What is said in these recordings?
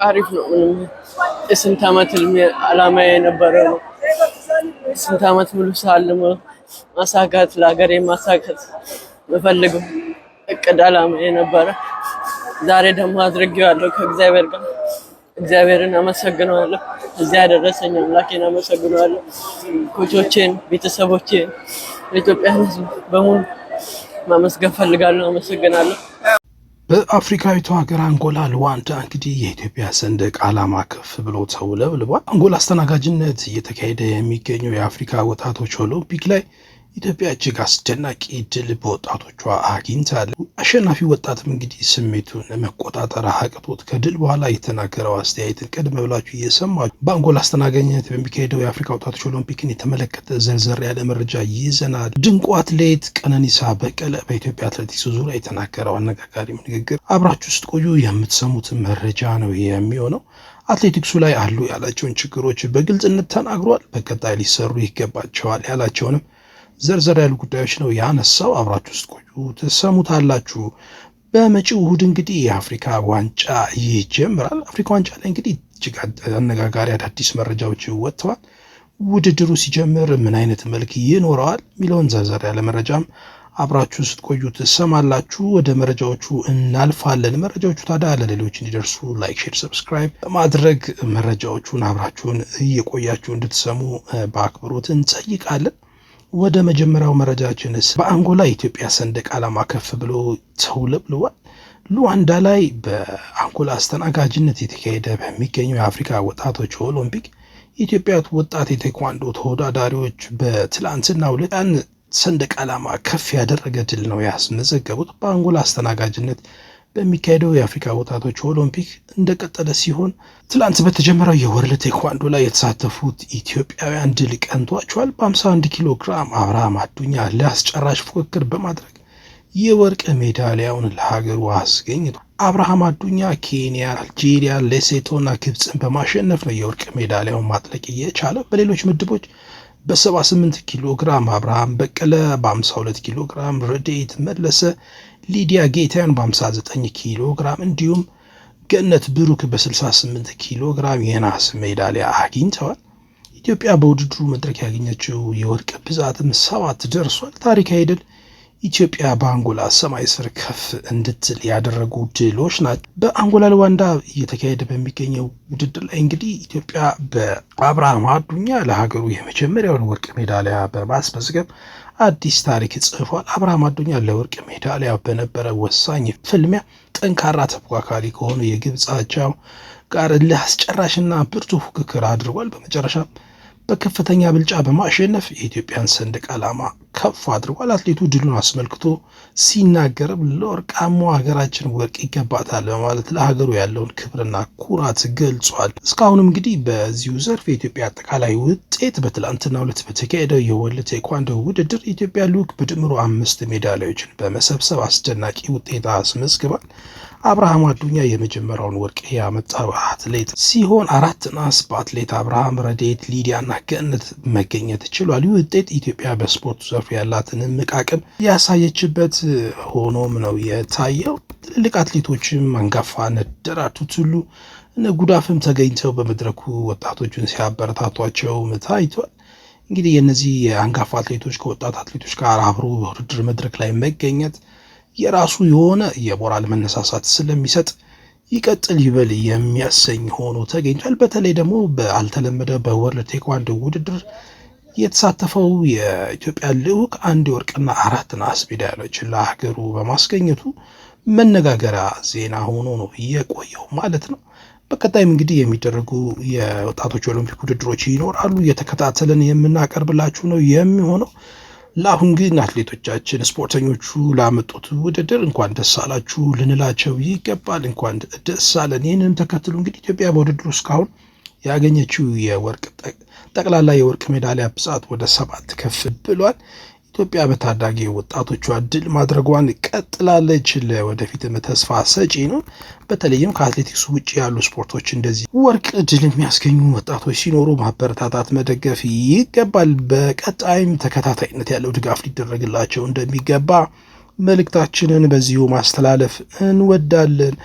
አሪፍ ነው። ምንም የስንት ዓመት ዓላማዬ የነበረ ነው። ስንት ዓመት ሙሉ ሳልሞ ማሳካት ለሀገሬ ማሳካት የምፈልገው እቅድ ዓላማዬ ነበረ። ዛሬ ደግሞ አድርጌዋለሁ ከእግዚአብሔር ጋር። እግዚአብሔርን አመሰግነዋለሁ። እዚያ ያደረሰኝ አምላኬን አመሰግነዋለሁ። ኮቾቼን፣ ቤተሰቦቼን፣ የኢትዮጵያ ሕዝብ በሙሉ ማመስገን ፈልጋለሁ። አመሰግናለሁ። በአፍሪካዊቷ ሀገር አንጎላ ሉዋንዳ እንግዲህ የኢትዮጵያ ሰንደቅ ዓላማ ከፍ ብሎ ተውለብልቧል። አንጎላ አስተናጋጅነት እየተካሄደ የሚገኘው የአፍሪካ ወጣቶች ኦሎምፒክ ላይ ኢትዮጵያ እጅግ አስደናቂ ድል በወጣቶቿ አግኝታለች። አሸናፊ ወጣትም እንግዲህ ስሜቱን መቆጣጠር አቅቶት ከድል በኋላ የተናገረው አስተያየትን ቀደም ብላችሁ እየሰማችሁ በአንጎላ አስተናጋጅነት በሚካሄደው የአፍሪካ ወጣቶች ኦሎምፒክን የተመለከተ ዘርዘር ያለ መረጃ ይዘናል። ድንቁ አትሌት ቀነኒሳ በቀለ በኢትዮጵያ አትሌቲክስ ዙሪያ የተናገረው አነጋጋሪ ንግግር አብራችሁ ውስጥ ቆዩ የምትሰሙት መረጃ ነው የሚሆነው። አትሌቲክሱ ላይ አሉ ያላቸውን ችግሮች በግልጽነት ተናግሯል። በቀጣይ ሊሰሩ ይገባቸዋል ያላቸውንም ዘርዘር ያሉ ጉዳዮች ነው ያነሳው። አብራችሁ ውስጥ ቆዩ ትሰሙታላችሁ። በመጪው እሁድ እንግዲህ የአፍሪካ ዋንጫ ይጀምራል። አፍሪካ ዋንጫ ላይ እንግዲህ እጅግ አነጋጋሪ አዳዲስ መረጃዎች ወጥተዋል። ውድድሩ ሲጀምር ምን አይነት መልክ ይኖረዋል የሚለውን ዘርዘር ያለ መረጃም አብራችሁ ውስጥ ቆዩ ትሰማላችሁ። ወደ መረጃዎቹ እናልፋለን። መረጃዎቹ ታዲያ ለሌሎች እንዲደርሱ ላይክ፣ ሼር፣ ሰብስክራይብ በማድረግ መረጃዎቹን አብራችሁን እየቆያችሁ እንድትሰሙ በአክብሮት እንጠይቃለን። ወደ መጀመሪያው መረጃችንስ በአንጎላ የኢትዮጵያ ሰንደቅ ዓላማ ከፍ ብሎ ተውለብልቧል። ሉዋንዳ ላይ በአንጎላ አስተናጋጅነት የተካሄደ በሚገኘው የአፍሪካ ወጣቶች ኦሎምፒክ የኢትዮጵያ ወጣት የቴኳንዶ ተወዳዳሪዎች በትላንትናው ዕለት ሰንደቅ ዓላማ ከፍ ያደረገ ድል ነው ያስመዘገቡት። በአንጎላ አስተናጋጅነት በሚካሄደው የአፍሪካ ወጣቶች ኦሎምፒክ እንደቀጠለ ሲሆን ትላንት በተጀመረው የወርልድ ቴኳንዶ ላይ የተሳተፉት ኢትዮጵያውያን ድል ቀንቷቸዋል። በ51 ኪሎ ግራም አብርሃም አዱኛ ለአስጨራሽ ፉክክር በማድረግ የወርቅ ሜዳሊያውን ለሀገሩ አስገኝቷል። አብርሃም አዱኛ ኬንያ፣ አልጄሪያ፣ ሌሴቶና ግብፅን በማሸነፍ ነው የወርቅ ሜዳሊያውን ማጥለቅ የቻለው። በሌሎች ምድቦች በ78 ኪሎ ግራም አብርሃም በቀለ፣ በ52 ኪሎ ግራም ረዴት መለሰ፣ ሊዲያ ጌታያን በ59 ኪሎ ግራም እንዲሁም ገነት ብሩክ በ68 ኪሎ ግራም የናስ ሜዳሊያ አግኝተዋል። ኢትዮጵያ በውድድሩ መድረክ ያገኘችው የወርቅ ብዛትም 7 ደርሷል። ታሪካዊ ድል ኢትዮጵያ በአንጎላ ሰማይ ስር ከፍ እንድትል ያደረጉ ድሎች ናቸው። በአንጎላ ሉዋንዳ እየተካሄደ በሚገኘው ውድድር ላይ እንግዲህ ኢትዮጵያ በአብርሃም አዱኛ ለሀገሩ የመጀመሪያውን ወርቅ ሜዳሊያ በማስመዝገብ አዲስ ታሪክ ጽፏል። አብርሃም አዱኛ ለወርቅ ሜዳሊያ በነበረ ወሳኝ ፍልሚያ ጠንካራ ተፎካካሪ ከሆኑ የግብፅ አቻው ጋር ለአስጨራሽና ብርቱ ፉክክር አድርጓል። በመጨረሻም በከፍተኛ ብልጫ በማሸነፍ የኢትዮጵያን ሰንደቅ ዓላማ ከፍ አድርጓል። አትሌቱ ድሉን አስመልክቶ ሲናገርም ለወርቃማው ሀገራችን ወርቅ ይገባታል በማለት ለሀገሩ ያለውን ክብርና ኩራት ገልጿል። እስካሁንም እንግዲህ በዚሁ ዘርፍ የኢትዮጵያ አጠቃላይ ውጤት በትላንትናው ዕለት በተካሄደው የወርልድ ቴኳንዶ ውድድር የኢትዮጵያ ልዑክ በድምሩ 5 ሜዳሊያዎችን በመሰብሰብ አስደናቂ ውጤት አስመዝግቧል። አብርሃም አዱኛ የመጀመሪያውን ወርቅ ያመጣው አትሌት ሲሆን 4 ናስ በአትሌት አብርሃም፣ ረዴት፣ ሊዲያና ገነት መገኘት ችሏል። ይህ ውጤት ኢትዮጵያ በስፖርቱ ዘርፍ ያላትን እምቅ አቅም ያሳየችበት ሆኖም ነው የታየው። ትልልቅ አትሌቶችም አንጋፋነት ደራርቱ ቱሉ፣ ጉዳፍም ተገኝተው በመድረኩ ወጣቶቹን ሲያበረታቷቸው ታይቷል። እንግዲህ የነዚህ የአንጋፋ አትሌቶች ከወጣት አትሌቶች ጋር አብሮ በውድድር መድረክ ላይ መገኘት የራሱ የሆነ የሞራል መነሳሳት ስለሚሰጥ ይቀጥል ይበል የሚያሰኝ ሆኖ ተገኝቷል። በተለይ ደግሞ ባልተለመደ በወርልድ ቴኳንዶ ውድድር የተሳተፈው የኢትዮጵያ ልዑክ 1 ወርቅና 4 ነሐስ ሜዳሊያዎችን ለሀገሩ በማስገኘቱ መነጋገሪያ ዜና ሆኖ ነው የቆየው ማለት ነው። በቀጣይም እንግዲህ የሚደረጉ የወጣቶች ኦሎምፒክ ውድድሮች ይኖራሉ። እየተከታተልን የምናቀርብላችሁ ነው የሚሆነው። ለአሁን ግን አትሌቶቻችን ስፖርተኞቹ ላመጡት ውድድር እንኳን ደስ አላችሁ ልንላቸው ይገባል። እንኳን ደስ አለን። ይህንንም ተከትሎ እንግዲህ ኢትዮጵያ በውድድሩ እስካሁን ያገኘችው የወርቅ ጠቅላላ የወርቅ ሜዳሊያ ብዛት ወደ 7 ከፍ ብሏል። ኢትዮጵያ በታዳጊ ወጣቶቿ ድል ማድረጓን ቀጥላለች። ለወደፊትም ተስፋ ሰጪ ነው። በተለይም ከአትሌቲክሱ ውጭ ያሉ ስፖርቶች እንደዚህ ወርቅ ድል የሚያስገኙ ወጣቶች ሲኖሩ ማበረታታት፣ መደገፍ ይገባል። በቀጣይም ተከታታይነት ያለው ድጋፍ ሊደረግላቸው እንደሚገባ መልእክታችንን በዚሁ ማስተላለፍ እንወዳለን።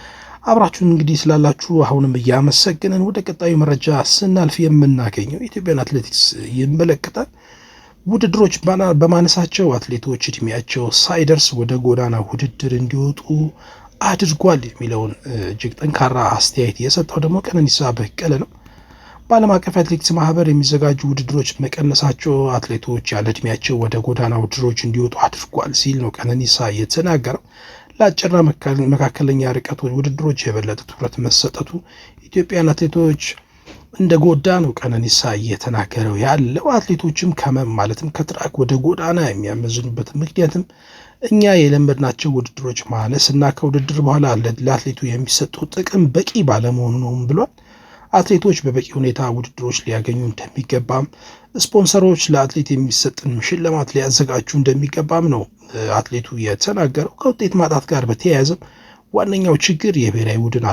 አብራችሁን እንግዲህ ስላላችሁ አሁንም እያመሰገንን ወደ ቀጣዩ መረጃ ስናልፍ የምናገኘው የኢትዮጵያን አትሌቲክስ ይመለከታል። ውድድሮች በማነሳቸው አትሌቶች እድሜያቸው ሳይደርስ ወደ ጎዳና ውድድር እንዲወጡ አድርጓል የሚለውን እጅግ ጠንካራ አስተያየት የሰጠው ደግሞ ቀነኒሳ በቀለ ነው። በዓለም አቀፍ አትሌቲክስ ማህበር የሚዘጋጁ ውድድሮች መቀነሳቸው አትሌቶች ያለ እድሜያቸው ወደ ጎዳና ውድድሮች እንዲወጡ አድርጓል ሲል ነው ቀነኒሳ የተናገረው። ለአጭርና መካከለኛ ርቀቶች ውድድሮች የበለጠ ትኩረት መሰጠቱ ኢትዮጵያን አትሌቶች እንደ ጎዳ ነው ቀነኒሳ እየተናገረው ያለው። አትሌቶችም ከመም ማለትም ከትራክ ወደ ጎዳና የሚያመዝኑበት ምክንያትም እኛ የለመድናቸው ውድድሮች ማነስ እና ከውድድር በኋላ ለአትሌቱ የሚሰጠው ጥቅም በቂ ባለመሆኑ ነው ብሏል። አትሌቶች በበቂ ሁኔታ ውድድሮች ሊያገኙ እንደሚገባም፣ ስፖንሰሮች ለአትሌት የሚሰጥን ሽልማት ሊያዘጋጁ እንደሚገባም ነው አትሌቱ የተናገረው። ከውጤት ማጣት ጋር በተያያዘም ዋነኛው ችግር የብሔራዊ ቡድን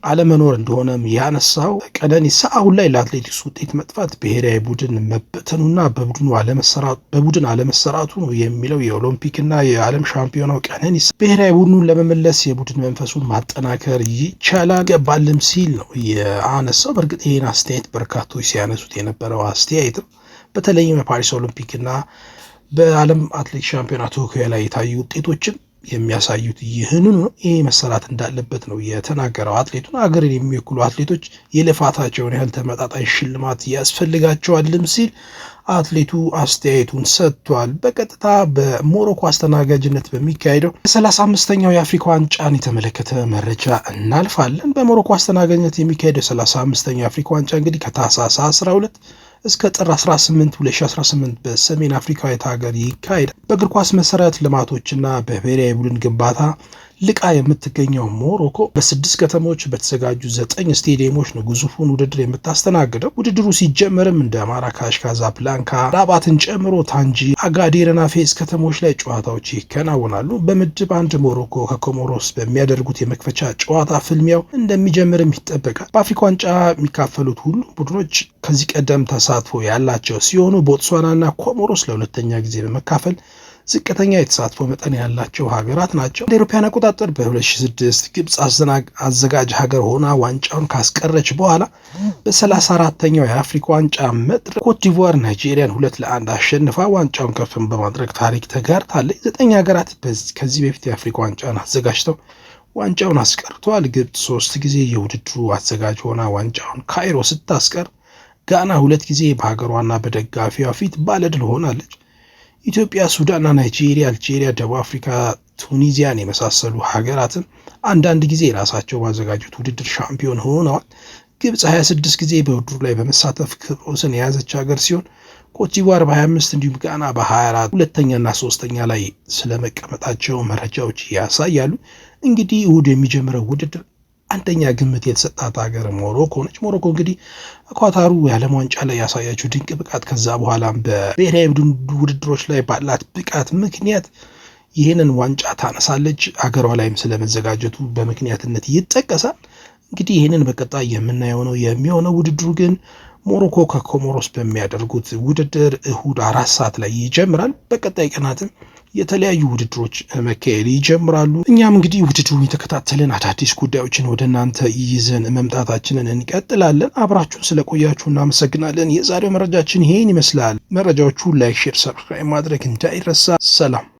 አለመኖር እንደሆነም ያነሳው ቀነኒሳ አሁን ላይ ለአትሌቲክስ ውጤት መጥፋት ብሔራዊ ቡድን መበተኑና በቡድን አለመሰራቱ ነው የሚለው የኦሎምፒክና የዓለም ሻምፒዮናው ቀነኒሳ ብሔራዊ ቡድኑን ለመመለስ የቡድን መንፈሱን ማጠናከር ይቻላል ገባልም ሲል ነው ያነሳው። በእርግጥ ይህን አስተያየት በርካቶች ሲያነሱት የነበረው አስተያየትም በተለይም የፓሪስ ኦሎምፒክና በዓለም አትሌቲክስ ሻምፒዮና ቶኪዮ ላይ የታዩ ውጤቶችን የሚያሳዩት ይህንኑ ነው። ይህ መሰራት እንዳለበት ነው የተናገረው። አትሌቱን ሀገርን የሚወክሉ አትሌቶች የልፋታቸውን ያህል ተመጣጣኝ ሽልማት ያስፈልጋቸዋልም ሲል አትሌቱ አስተያየቱን ሰጥቷል። በቀጥታ በሞሮኮ አስተናጋጅነት በሚካሄደው የ35ኛው የአፍሪካ ዋንጫን የተመለከተ መረጃ እናልፋለን። በሞሮኮ አስተናጋጅነት የሚካሄደው 35ኛው የአፍሪካ ዋንጫ እንግዲህ ከታህሳስ 12 እስከ ጥር 18 2018 በሰሜን አፍሪካዊት ሀገር ይካሄዳል። በእግር ኳስ መሰረተ ልማቶችና በብሔራዊ ቡድን ግንባታ ልቃ የምትገኘው ሞሮኮ በ6 ከተሞች በተዘጋጁ 9 ስቴዲየሞች ነው ግዙፉን ውድድር የምታስተናግደው። ውድድሩ ሲጀመርም እንደ ማራካሽ፣ ካዛብላንካ፣ ራባትን ጨምሮ ታንጂ፣ አጋዴርና ፌዝ ከተሞች ላይ ጨዋታዎች ይከናወናሉ። በምድብ አንድ ሞሮኮ ከኮሞሮስ በሚያደርጉት የመክፈቻ ጨዋታ ፍልሚያው እንደሚጀምርም ይጠበቃል። በአፍሪካ ዋንጫ የሚካፈሉት ሁሉም ቡድኖች ከዚህ ቀደም ተሳትፎ ያላቸው ሲሆኑ ቦትስዋናና ኮሞሮስ ለሁለተኛ ጊዜ በመካፈል ዝቅተኛ የተሳትፎ መጠን ያላቸው ሀገራት ናቸው። እንደ አውሮፓውያን አቆጣጠር በ2006 ግብጽ አዘጋጅ ሀገር ሆና ዋንጫውን ካስቀረች በኋላ በ34ኛው የአፍሪካ ዋንጫ መድረክ ኮት ዲቯር ናይጄሪያን 2-1 አሸንፋ ዋንጫውን ከፍም በማድረግ ታሪክ ተጋርታለች። 9 ሀገራት ከዚህ በፊት የአፍሪካ ዋንጫን አዘጋጅተው ዋንጫውን አስቀርተዋል። ግብጽ 3 ጊዜ የውድድሩ አዘጋጅ ሆና ዋንጫውን ካይሮ ስታስቀር፣ ጋና 2 ጊዜ በሀገሯና በደጋፊዋ ፊት ባለድል ሆናለች። ኢትዮጵያ፣ ሱዳንና ናይጄሪያ፣ አልጄሪያ፣ ደቡብ አፍሪካ፣ ቱኒዚያን የመሳሰሉ ሀገራትን አንዳንድ ጊዜ የራሳቸው ባዘጋጁት ውድድር ሻምፒዮን ሆነዋል። ግብጽ 26 ጊዜ በውድድሩ ላይ በመሳተፍ ክብረ ወሰን የያዘች ሀገር ሲሆን ኮት ዲቯር በ25 እንዲሁም ጋና በ24 ሁለተኛና ሶስተኛ ላይ ስለመቀመጣቸው መረጃዎች ያሳያሉ። እንግዲህ እሁድ የሚጀምረው ውድድር አንደኛ ግምት የተሰጣት ሀገር ሞሮኮ ነች። ሞሮኮ እንግዲህ ኳታሩ የዓለም ዋንጫ ላይ ያሳያችው ድንቅ ብቃት ከዛ በኋላም በብሔራዊ ቡድን ውድድሮች ላይ ባላት ብቃት ምክንያት ይህንን ዋንጫ ታነሳለች። ሀገሯ ላይም ስለመዘጋጀቱ በምክንያትነት ይጠቀሳል። እንግዲህ ይህንን በቀጣይ የምናየው ነው የሚሆነው። ውድድሩ ግን ሞሮኮ ከኮሞሮስ በሚያደርጉት ውድድር እሁድ 4 ሰዓት ላይ ይጀምራል። በቀጣይ ቀናትም የተለያዩ ውድድሮች መካሄድ ይጀምራሉ። እኛም እንግዲህ ውድድሩን የተከታተልን አዳዲስ ጉዳዮችን ወደ እናንተ ይዘን መምጣታችንን እንቀጥላለን። አብራችሁን ስለቆያችሁ እናመሰግናለን። የዛሬው መረጃችን ይሄን ይመስላል። መረጃዎቹ ላይክ፣ ሼር፣ ሰብስክራይብ ማድረግ እንዳይረሳ። ሰላም።